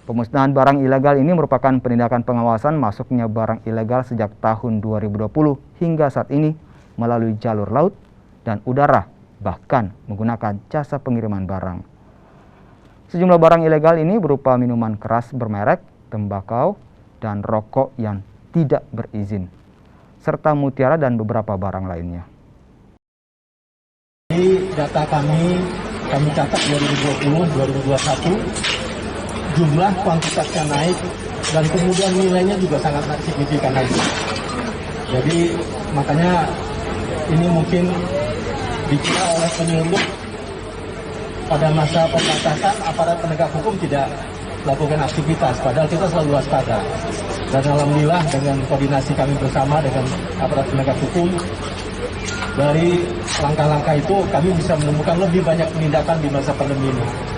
Pemusnahan barang ilegal ini merupakan penindakan pengawasan masuknya barang ilegal sejak tahun 2020 hingga saat ini melalui jalur laut dan udara, bahkan menggunakan jasa pengiriman barang. Sejumlah barang ilegal ini berupa minuman keras bermerek, tembakau, dan rokok yang tidak berizin, serta mutiara dan beberapa barang lainnya. Di data kami catat 2020-2021, jumlah kuantitasnya naik dan kemudian nilainya juga sangat signifikan lagi. Jadi makanya ini mungkin dikira oleh penyelundup pada masa pembatasan aparat penegak hukum tidak melakukan aktivitas, padahal kita selalu waspada. Dan alhamdulillah dengan koordinasi kami bersama dengan aparat penegak hukum, dari langkah-langkah itu kami bisa menemukan lebih banyak penindakan di masa pandemi ini.